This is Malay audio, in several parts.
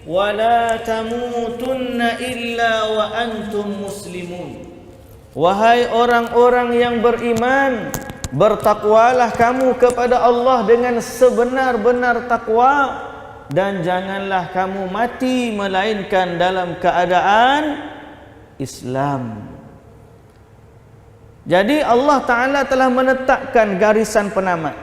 ولا تموتن إلا وأنتم مسلمون. Wahai orang-orang yang beriman, bertakwalah kamu kepada Allah dengan sebenar-benar takwa, dan janganlah kamu mati melainkan dalam keadaan Islam. Jadi Allah Ta'ala telah menetapkan garisan penamat.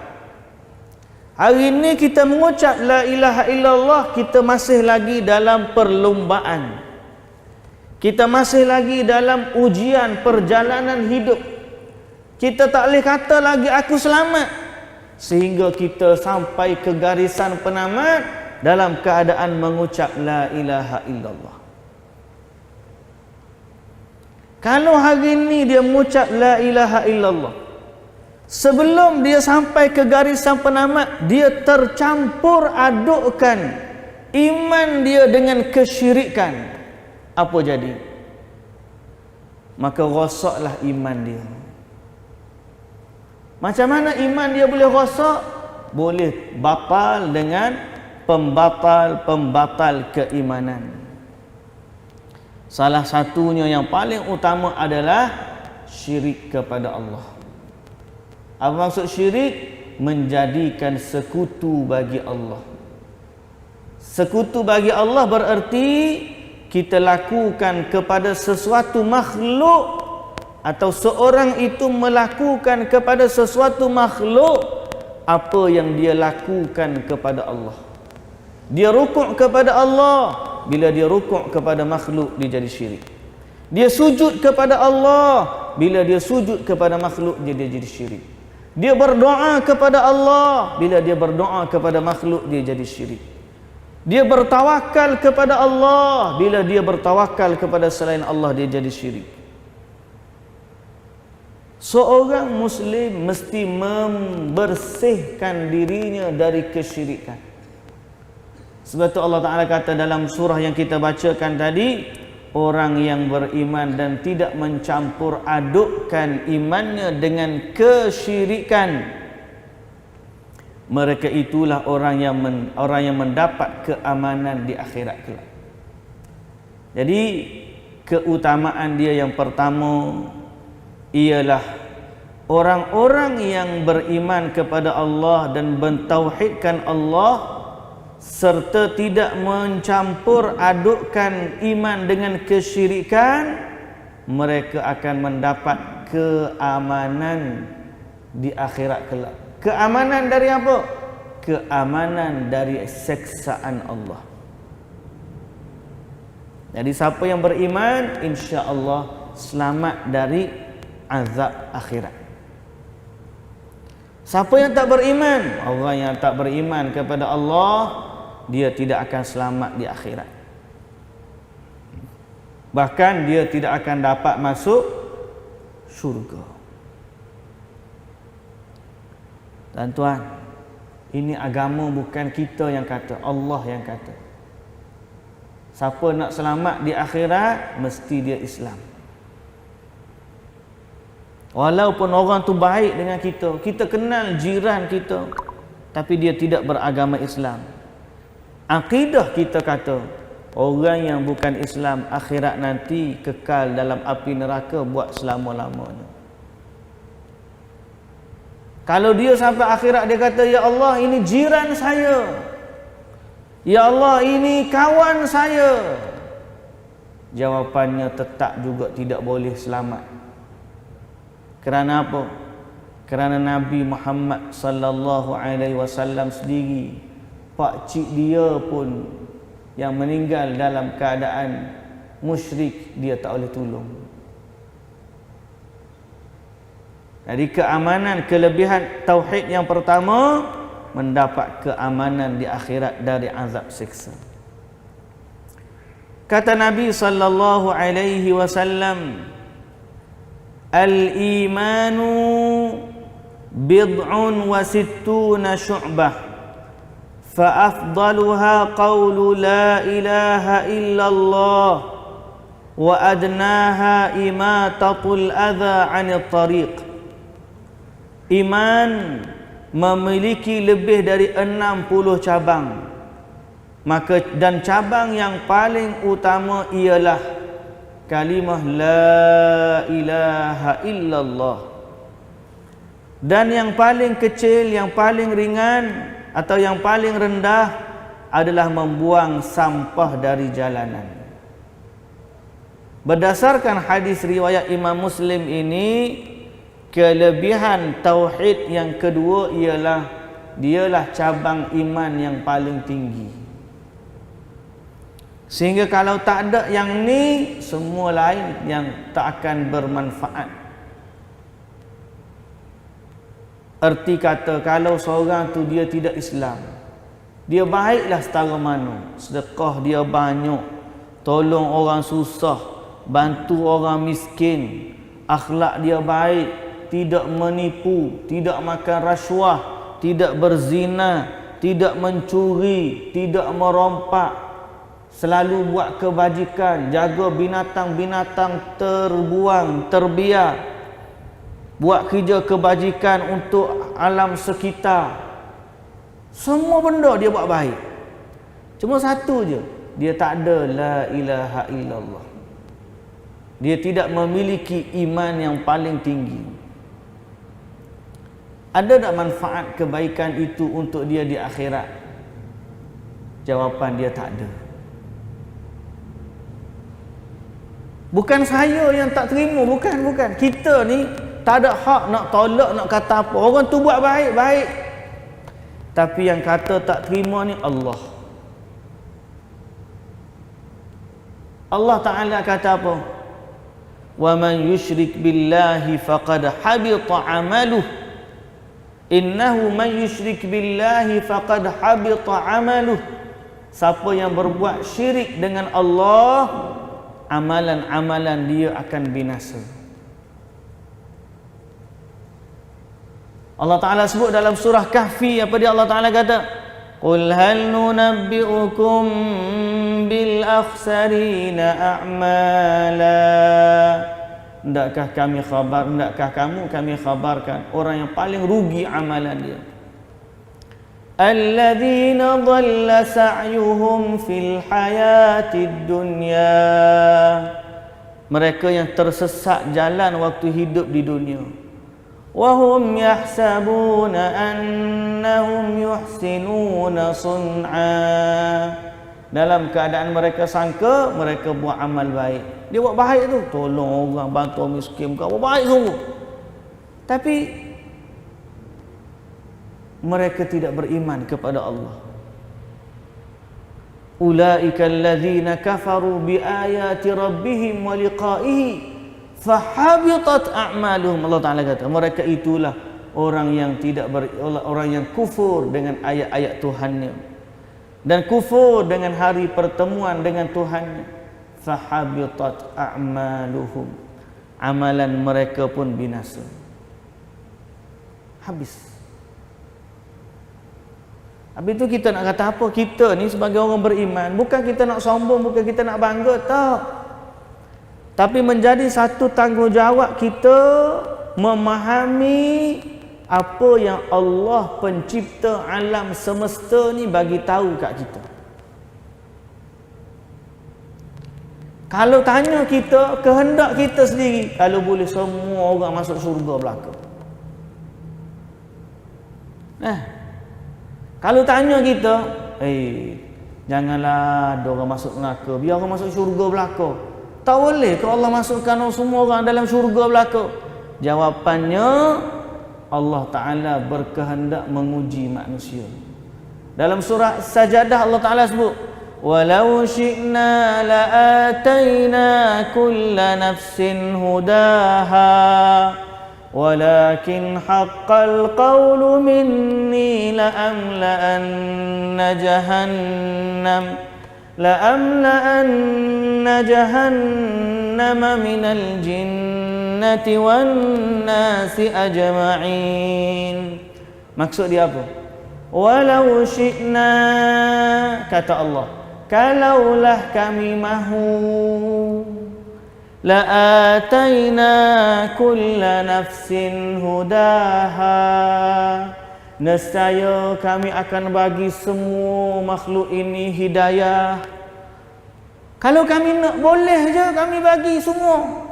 Hari ini kita mengucap la ilaha illallah, kita masih lagi dalam perlombaan. Kita masih lagi dalam ujian perjalanan hidup. Kita tak boleh kata lagi aku selamat, sehingga kita sampai ke garisan penamat dalam keadaan mengucap la ilaha illallah. Kalau hari ini dia mengucap la ilaha illallah, sebelum dia sampai ke garisan penamat, dia tercampur adukkan iman dia dengan kesyirikan. Apa jadi? Maka rosaklah iman dia. Macam mana iman dia boleh rosak? Boleh batal dengan pembatal keimanan. Salah satunya yang paling utama adalah syirik kepada Allah. Apa maksud syirik? Menjadikan sekutu bagi Allah. Sekutu bagi Allah bererti kita lakukan kepada sesuatu makhluk, atau seorang itu melakukan kepada sesuatu makhluk apa yang dia lakukan kepada Allah. Dia rukuk kepada Allah, bila dia rukuk kepada makhluk dia jadi syirik. Dia sujud kepada Allah, bila dia sujud kepada makhluk dia jadi syirik. Dia berdoa kepada Allah, bila dia berdoa kepada makhluk dia jadi syirik. Dia bertawakal kepada Allah, bila dia bertawakal kepada selain Allah dia jadi syirik. Seorang muslim mesti membersihkan dirinya dari kesyirikan. Sebab itu Allah Ta'ala kata dalam surah yang kita bacakan tadi, orang yang beriman dan tidak mencampur adukkan imannya dengan kesyirikan, mereka itulah orang yang mendapat keamanan di akhirat kelak. Jadi keutamaan dia yang pertama ialah orang-orang yang beriman kepada Allah dan mentauhidkan Allah serta tidak mencampur adukkan iman dengan kesyirikan, mereka akan mendapat keamanan di akhirat kelak. Keamanan dari apa? Keamanan dari seksaan Allah. Jadi siapa yang beriman, insya-Allah selamat dari azab akhirat. Siapa yang tak beriman? Orang yang tak beriman kepada Allah, dia tidak akan selamat di akhirat. Bahkan dia tidak akan dapat masuk syurga. Tuan-tuan, ini agama bukan kita yang kata, Allah yang kata. Siapa nak selamat di akhirat, mesti dia Islam. Walaupun orang tu baik dengan kita, kita kenal jiran kita, tapi dia tidak beragama Islam. Akidah kita kata, orang yang bukan Islam akhirat nanti kekal dalam api neraka buat selama-lamanya. Kalau dia sampai akhirat dia kata, ya Allah ini jiran saya, ya Allah ini kawan saya, jawapannya tetap juga tidak boleh selamat. Kerana apa? Kerana Nabi Muhammad sallallahu alaihi wasallam sendiri, pak cik dia pun yang meninggal dalam keadaan musyrik, dia tak boleh tolong. Jadi keamanan, kelebihan tauhid yang pertama, mendapat keamanan di akhirat dari azab siksa. Kata Nabi sallallahu alaihi wasallam, al-imanu bid'un wa sittuna syu'bah, fa afdaluha qawlu la ilaha illallah, wa adnaha imatatul adha 'anil tariq. Iman memiliki lebih dari 60 cabang. Maka dan cabang yang paling utama ialah kalimah la ilaha illallah. Dan yang paling kecil, yang paling ringan atau yang paling rendah adalah membuang sampah dari jalanan. Berdasarkan hadis riwayat Imam Muslim ini, kelebihan tauhid yang kedua dialah cabang iman yang paling tinggi. Sehingga kalau tak ada yang ni, semua lain yang tak akan bermanfaat. Erti kata, kalau seorang tu dia tidak Islam, dia baiklah setara mana, sedekah dia banyak, tolong orang susah, bantu orang miskin, akhlak dia baik, tidak menipu, tidak makan rasuah, tidak berzina, tidak mencuri, tidak merompak, selalu buat kebajikan, jaga binatang-binatang terbuang, terbiar, buat kerja kebajikan untuk alam sekitar. Semua benda dia buat baik. Cuma satu je, dia tak ada la ilaha illallah. Dia tidak memiliki iman yang paling tinggi. Ada tak manfaat kebaikan itu untuk dia di akhirat? Jawapan dia tak ada. Bukan saya yang tak terima, bukan. Kita ni tak ada hak nak tolak, nak kata apa. Orang tu buat baik-baik, tapi yang kata tak terima ni Allah. Allah Ta'ala kata apa? Wa man yushrik billahi faqad habita amaluh. Innahu man yushrik billahi faqad habita amaluh. Siapa yang berbuat syirik dengan Allah, amalan-amalan dia akan binasa. Allah Ta'ala sebut dalam surah Kahfi, apa dia Allah Ta'ala kata? Qul hal nunabbi'ukum bil akhsarina a'mala. Hendakkah kami khabarkan orang yang paling rugi amalan dia? Alladzina dhalla sa'yuhum fil hayatid dunya. Mereka yang tersesat jalan waktu hidup di dunia. وَهُمْ يَحْسَبُونَ أَنَّهُمْ يُحْسِنُونَ صُنْعًا. Dalam keadaan mereka sangka mereka buat amal baik. Dia buat baik tu, tolong orang, bantu orang miskin, buat baik sungguh. Tapi mereka tidak beriman kepada Allah. Ulaika alladzina kafaru biayati rabbihim wa liqa'ihi fahabitat a'maluhum. Allah Ta'ala kata, mereka itulah orang yang kufur dengan ayat-ayat Tuhannya dan kufur dengan hari pertemuan dengan Tuhannya. Fahabitat a'maluhum, amalan mereka pun binasa, habis. Habis itu kita nak kata apa? Kita ni sebagai orang beriman, bukan kita nak sombong, bukan kita nak bangga, tak. Tapi menjadi satu tanggungjawab kita memahami apa yang Allah pencipta alam semesta ni bagi tahu kat kita. Kalau tanya kita, kehendak kita sendiri, kalau boleh semua orang masuk syurga belaka. Kalau tanya kita, janganlah ada orang masuk neraka, biar orang masuk syurga belaka. Tak boleh ke Allah masukkan semua orang dalam syurga belaka? Jawapannya, Allah Ta'ala berkehendak menguji manusia. Dalam surah Sajadah Allah Ta'ala sebut, walau syi'na la'atayna kulla nafsin hudaha walakin haqqal qawlu minni la'amla'anna jahannama minal jinnati wan nasi ajma'in. Maksud dia apa? Walau syi'na, kata Allah, kalaulah kami mahu, la'atayna kulla nafsin hudaha, nescaya kami akan bagi semua makhluk ini hidayah. Kalau kami nak, boleh je kami bagi semua.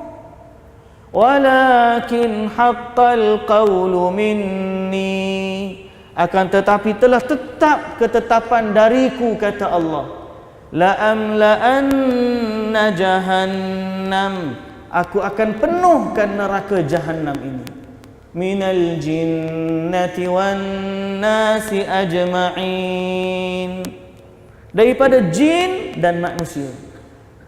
Walakin haqqal qawlu minni, akan tetapi telah tetap ketetapan dariku, kata Allah. La'amla'anna jahannam, aku akan penuhkan neraka jahannam ini, minal jinnati wan nasi ajma'in, daripada jin dan manusia.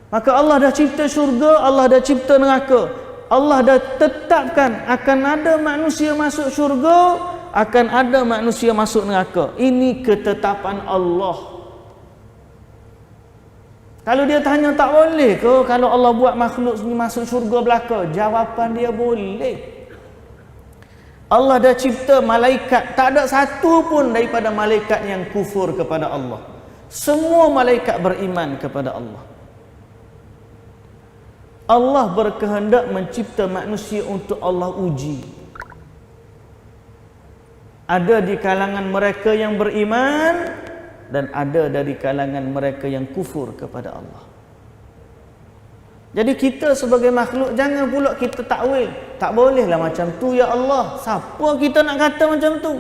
Maka Allah dah cipta syurga, Allah dah cipta neraka. Allah dah tetapkan akan ada manusia masuk syurga, akan ada manusia masuk neraka. Ini ketetapan Allah. Kalau dia tanya tak boleh ke kalau Allah buat makhluk ni masuk syurga belaka? Jawapan dia boleh. Allah dah cipta malaikat, tak ada satu pun daripada malaikat yang kufur kepada Allah. Semua malaikat beriman kepada Allah. Allah berkehendak mencipta manusia untuk Allah uji. Ada di kalangan mereka yang beriman dan ada dari kalangan mereka yang kufur kepada Allah. Jadi kita sebagai makhluk jangan pula kita takwil. Tak bolehlah macam tu ya Allah. Siapa kita nak kata macam tu?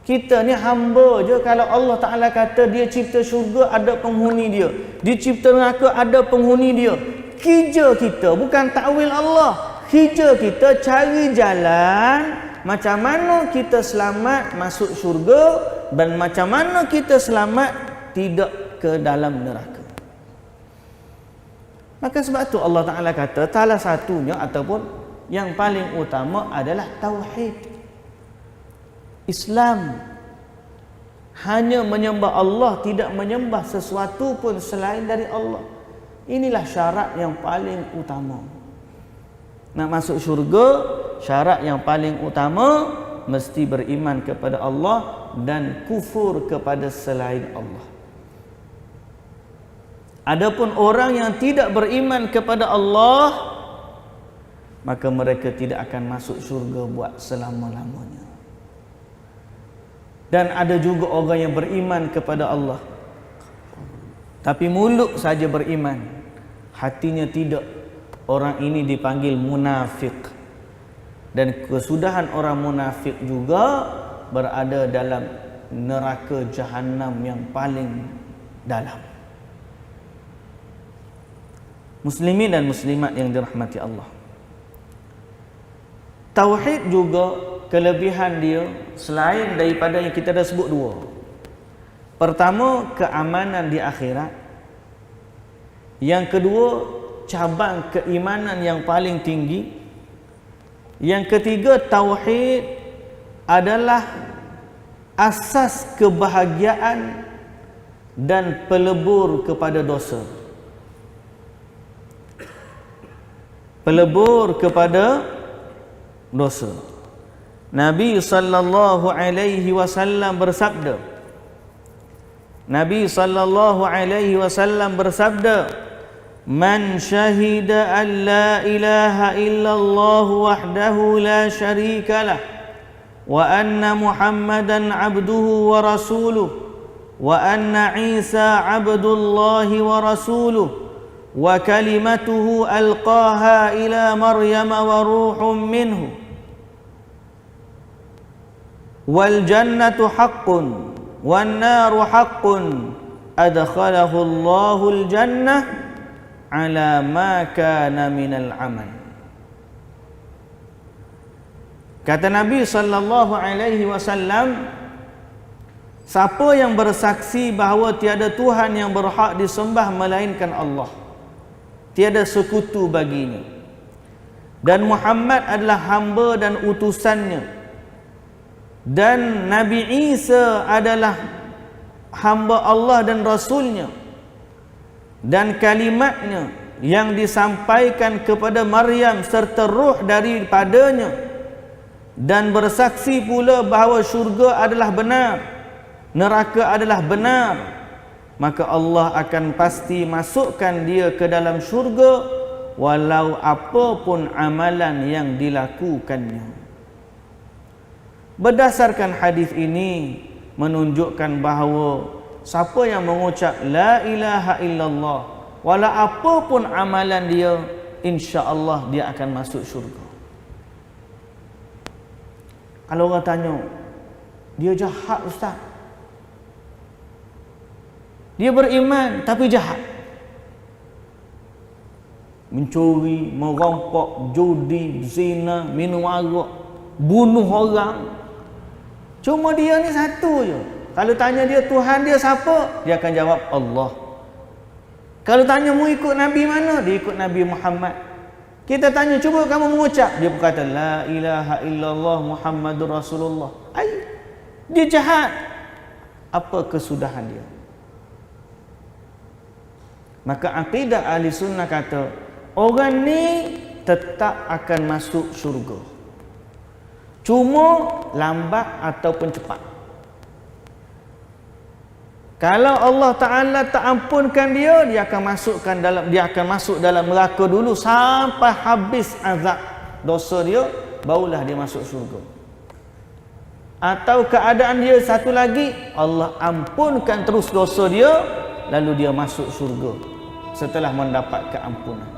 Kita ni hamba je. Kalau Allah Ta'ala kata dia cipta syurga, ada penghuni dia. Dia cipta neraka, ada penghuni dia. Kerja kita bukan takwil Allah. Kerja kita cari jalan macam mana kita selamat masuk syurga dan macam mana kita selamat tidak ke dalam neraka. Maka sebab tu Allah Ta'ala kata salah satunya ataupun yang paling utama adalah tauhid. Islam hanya menyembah Allah, tidak menyembah sesuatu pun selain dari Allah. Inilah syarat yang paling utama. Nak masuk syurga, syarat yang paling utama mesti beriman kepada Allah dan kufur kepada selain Allah. Adapun orang yang tidak beriman kepada Allah, maka mereka tidak akan masuk syurga buat selama-lamanya. Dan ada juga orang yang beriman kepada Allah, tapi mulut saja beriman, hatinya tidak. Orang ini dipanggil munafik. Dan kesudahan orang munafik juga berada dalam neraka jahanam yang paling dalam. Muslimin dan muslimat yang dirahmati Allah, tauhid juga kelebihan dia selain daripada yang kita dah sebut dua. Pertama, keamanan di akhirat. Yang kedua, cabang keimanan yang paling tinggi. Yang ketiga, tauhid adalah asas kebahagiaan dan pelebur kepada dosa. Pelebur kepada dosa. Nabi sallallahu alaihi wasallam bersabda. Nabi sallallahu alaihi wasallam bersabda, "Man syahida an la ilaha illallah wahdahu la syarika lah wa anna Muhammadan abduhu wa rasuluh wa anna Isa abdullahi wa rasuluh wa kalimatuhu alqaha ila Maryam wa ruhum minhu wal jannatu haqqun wan naru haqqun adkhalahu Allahul jannah ala ma kana minal amal." Kata Nabi sallallahu alaihi wasallam, siapa yang bersaksi bahawa tiada Tuhan yang berhak disembah melainkan Allah, tiada sekutu baginya, dan Muhammad adalah hamba dan utusannya, dan Nabi Isa adalah hamba Allah dan Rasulnya, dan kalimatnya yang disampaikan kepada Maryam serta ruh daripadanya, dan bersaksi pula bahawa syurga adalah benar, neraka adalah benar, maka Allah akan pasti masukkan dia ke dalam syurga walau apapun amalan yang dilakukannya. Berdasarkan hadis ini menunjukkan bahawa siapa yang mengucap la ilaha illallah, wala apapun amalan dia, insya-Allah dia akan masuk syurga. Kalau orang tanya, dia jahat ustaz, dia beriman tapi jahat, mencuri, merampok, judi, zina, minum arak, bunuh orang. Cuma dia ni satu je. Kalau tanya dia Tuhan dia siapa, dia akan jawab Allah. Kalau tanya mu ikut Nabi mana, dia ikut Nabi Muhammad. Kita tanya, cuba kamu mengucap, dia berkata la ilaha illallah Muhammadur Rasulullah. Dia jahat. Apa kesudahan dia? Maka akidah ahli sunnah kata, orang ni tetap akan masuk syurga, cuma lambat ataupun cepat. Kalau Allah Ta'ala tak ampunkan dia, dia akan masuk dalam neraka dulu sampai habis azab dosa dia, barulah dia masuk syurga. Atau keadaan dia satu lagi, Allah ampunkan terus dosa dia, lalu dia masuk syurga setelah mendapat keampunan.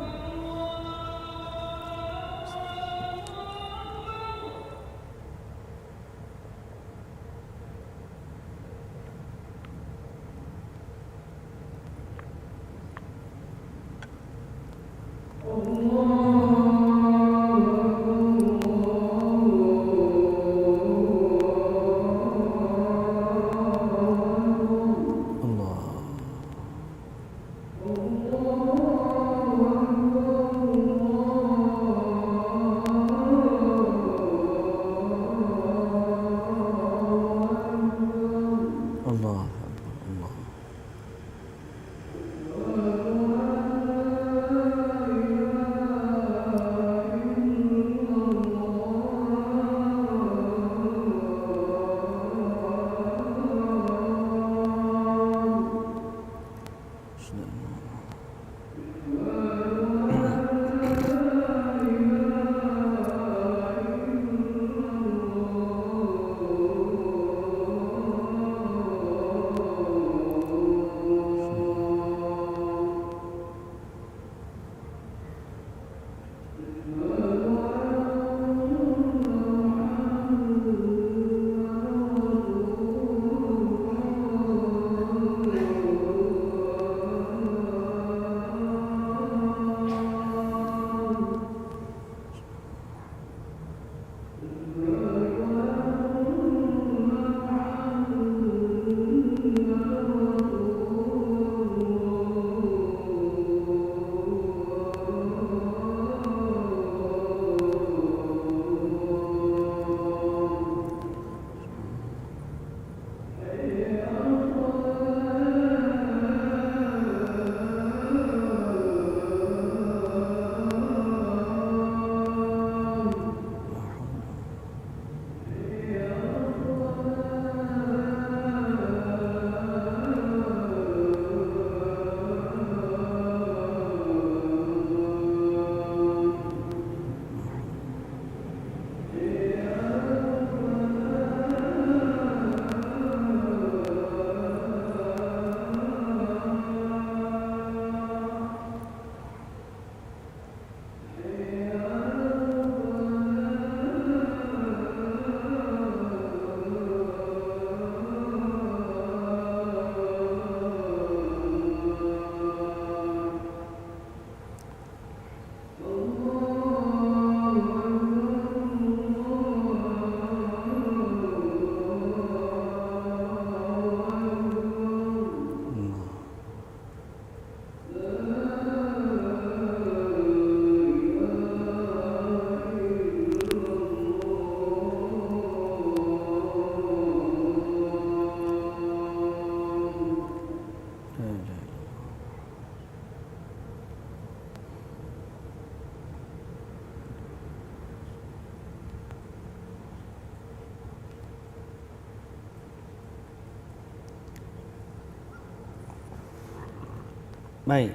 Baik,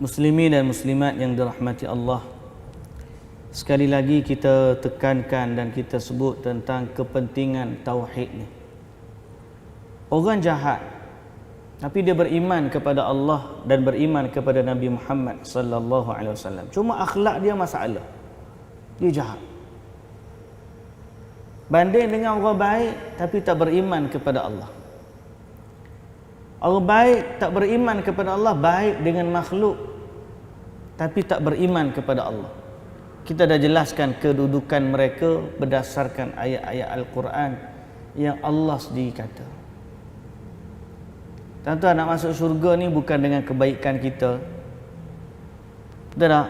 muslimin dan muslimat yang dirahmati Allah, Sekali lagi kita tekankan dan kita sebut tentang kepentingan tauhid ni. Orang jahat tapi dia beriman kepada Allah dan beriman kepada Nabi Muhammad sallallahu alaihi wasallam. Cuma akhlak dia masalah. Dia jahat. Banding dengan orang baik tapi tak beriman kepada Allah. Orang baik tak beriman kepada Allah, baik dengan makhluk tapi tak beriman kepada Allah. Kita dah jelaskan kedudukan mereka berdasarkan ayat-ayat Al-Quran yang Allah sendiri kata. Tuan-tuan, nak masuk syurga ni bukan dengan kebaikan kita. Betul tak?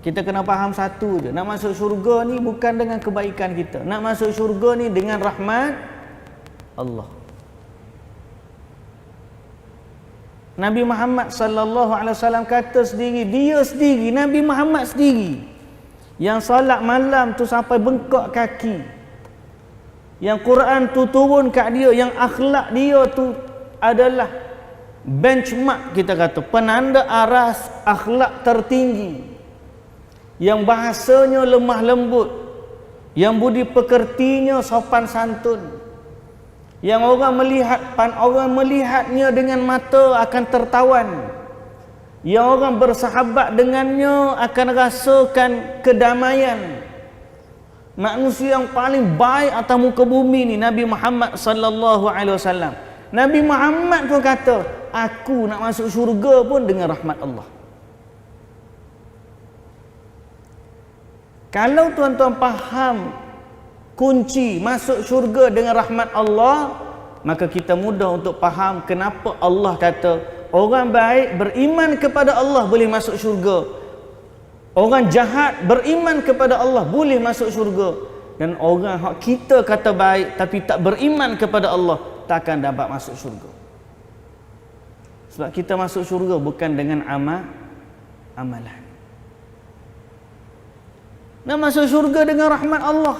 Kita kena faham satu je. Nak masuk syurga ni bukan dengan kebaikan kita. Nak masuk syurga ni dengan rahmat Allah. Nabi Muhammad sallallahu alaihi wasallam kata sendiri, dia sendiri, Nabi Muhammad sendiri yang solat malam tu sampai bengkak kaki. Yang Quran tu turun kat dia, yang akhlak dia tu adalah benchmark, kita kata, penanda aras akhlak tertinggi. Yang bahasanya lemah lembut, yang budi pekertinya sopan santun. Yang orang melihatnya dengan mata akan tertawan. Yang orang bersahabat dengannya akan rasakan kedamaian. Manusia yang paling baik atas muka bumi ni Nabi Muhammad sallallahu alaihi wasallam. Nabi Muhammad pun kata, aku nak masuk syurga pun dengan rahmat Allah. Kalau tuan-tuan faham kunci masuk syurga dengan rahmat Allah, maka kita mudah untuk faham kenapa Allah kata orang baik beriman kepada Allah boleh masuk syurga, orang jahat beriman kepada Allah boleh masuk syurga, dan orang hak kita kata baik tapi tak beriman kepada Allah takkan dapat masuk syurga. Sebab kita masuk syurga bukan dengan amalan. Nak masuk syurga dengan rahmat Allah.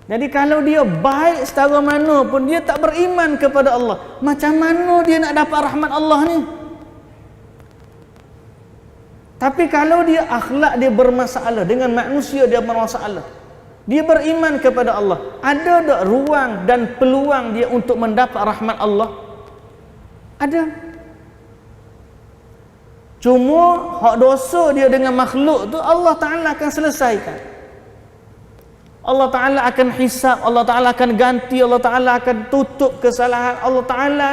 Jadi kalau dia baik setara mana pun, dia tak beriman kepada Allah, macam mana dia nak dapat rahmat Allah ni? Tapi kalau dia akhlak dia bermasalah, dengan manusia dia bermasalah, dia beriman kepada Allah, ada tak ruang dan peluang dia untuk mendapat rahmat Allah? Ada. Cuma hak dosa dia dengan makhluk tu Allah Ta'ala akan selesaikan. Allah Ta'ala akan hisab, Allah Ta'ala akan ganti, Allah Ta'ala akan tutup kesalahan. Allah Ta'ala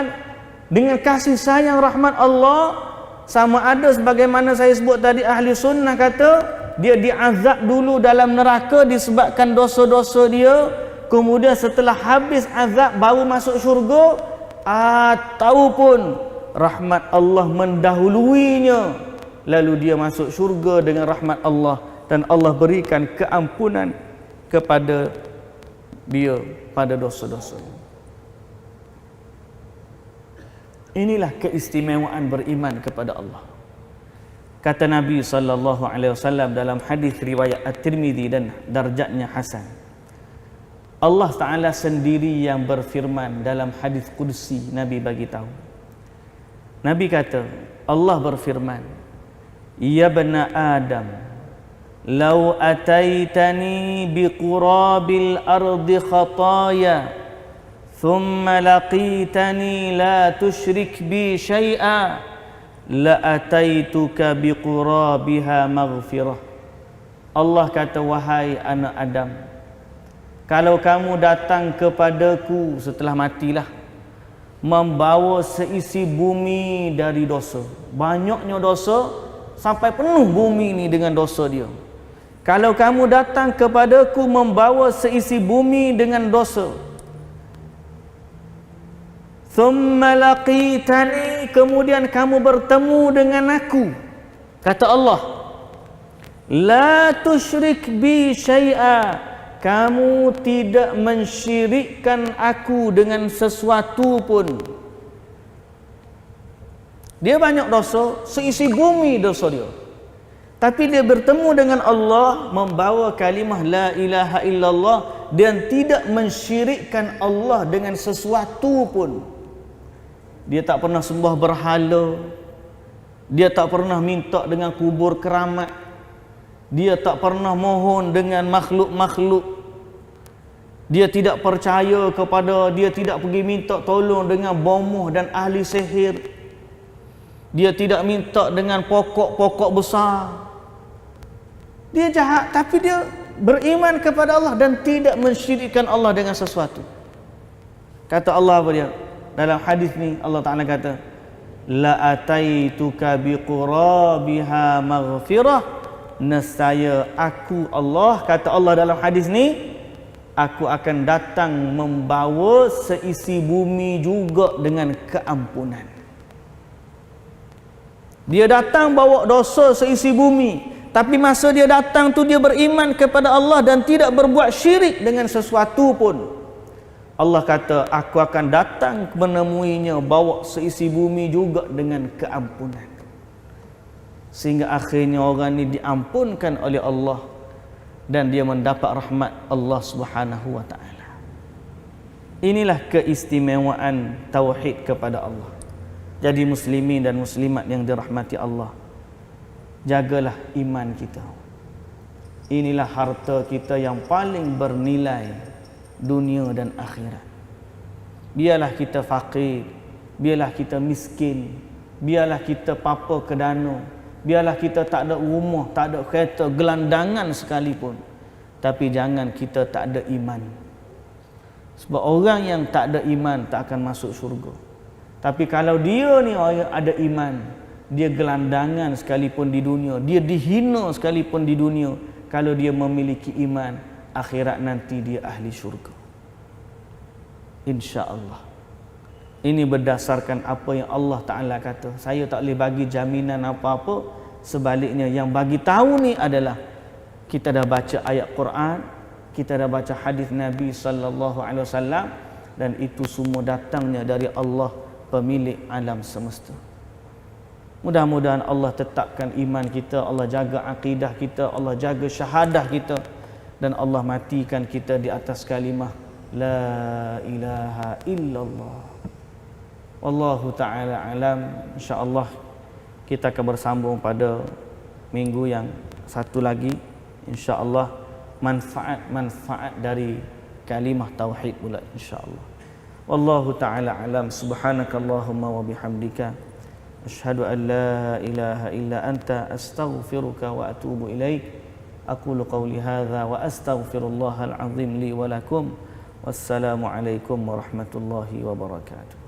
dengan kasih sayang rahmat Allah, sama ada sebagaimana saya sebut tadi, ahli sunnah kata dia diazab dulu dalam neraka disebabkan dosa-dosa dia, kemudian setelah habis azab baru masuk syurga, ataupun rahmat Allah mendahuluinya lalu dia masuk syurga dengan rahmat Allah dan Allah berikan keampunan kepada dia pada dosa-dosa. Inilah keistimewaan beriman kepada Allah. Kata Nabi sallallahu alaihi wasallam dalam hadis riwayat At-Tirmizi dan darjatnya hasan, Allah Ta'ala sendiri yang berfirman dalam hadis qudsi. Nabi bagi tahu, Nabi kata, Allah berfirman, ya bani Adam, law ataitani biqurabil ardi khataya thumma laqitani la tushrik bi syai'a la ataituka biqurabiha maghfirah. Allah kata, wahai anak Adam, kalau kamu datang kepadaku setelah matilah membawa seisi bumi dari dosa, banyaknya dosa sampai penuh bumi ni dengan dosa dia. Kalau kamu datang kepadaku membawa seisi bumi dengan dosa, thumma laqitani, kemudian kamu bertemu dengan aku, kata Allah, la tusyrik bi syai'a, kamu tidak mensyirikkan aku dengan sesuatu pun. Dia banyak dosa, seisi bumi dosa dia, tapi dia bertemu dengan Allah membawa kalimah la ilaha illallah dan tidak mensyirikkan Allah dengan sesuatu pun. Dia tak pernah sembah berhala, dia tak pernah minta dengan kubur keramat, Dia tak pernah mohon dengan makhluk-makhluk. Dia tidak percaya kepada, dia tidak pergi minta tolong dengan bomoh dan ahli sihir. Dia tidak minta dengan pokok-pokok besar. Dia jahat tapi dia beriman kepada Allah dan tidak mensyirikkan Allah dengan sesuatu. Kata Allah apa dia? Dalam hadis ni Allah Ta'ala kata, la ataituka biqurabiha maghfirah, nescaya aku Allah, kata Allah dalam hadis ni, aku akan datang membawa seisi bumi juga dengan keampunan. Dia datang bawa dosa seisi bumi, tapi masa dia datang tu dia beriman kepada Allah dan tidak berbuat syirik dengan sesuatu pun. Allah kata, aku akan datang menemuinya bawa seisi bumi juga dengan keampunan. Sehingga akhirnya orang ni diampunkan oleh Allah dan dia mendapat rahmat Allah Subhanahu wa taala. Inilah keistimewaan tauhid kepada Allah. Jadi muslimin dan muslimat yang dirahmati Allah, jagalah iman kita. Inilah harta kita yang paling bernilai dunia dan akhirat. Biarlah kita fakir, biarlah kita miskin, biarlah kita papa kedana, biarlah kita tak ada rumah, tak ada kereta, gelandangan sekalipun, tapi jangan kita tak ada iman. Sebab orang yang tak ada iman tak akan masuk syurga. Tapi kalau dia ni orang ada iman, dia gelandangan sekalipun di dunia, dia dihina sekalipun di dunia, kalau dia memiliki iman, akhirat nanti dia ahli syurga, insya-Allah. Ini berdasarkan apa yang Allah Ta'ala kata. Saya tak boleh bagi jaminan apa-apa. Sebaliknya yang bagi tahu ni adalah kita dah baca ayat Quran, kita dah baca hadis Nabi sallallahu alaihi wasallam, dan itu semua datangnya dari Allah, pemilik alam semesta. Mudah-mudahan Allah tetapkan iman kita, Allah jaga akidah kita, Allah jaga syahadah kita, dan Allah matikan kita di atas kalimah la ilaha illallah. Wallahu ta'ala alam. InsyaAllah kita akan bersambung pada minggu yang satu lagi, InsyaAllah, manfaat-manfaat dari kalimah tauhid pula, InsyaAllah. Wallahu ta'ala alam. Subhanakallahumma wa bihamdika, asyhadu an la ilaha illa anta, astaghfiruka wa atubu ilaik. Aqulu qawli hadza wa astaghfirullahal azim li wa lakum. Wassalamu alaikum warahmatullahi wabarakatuh.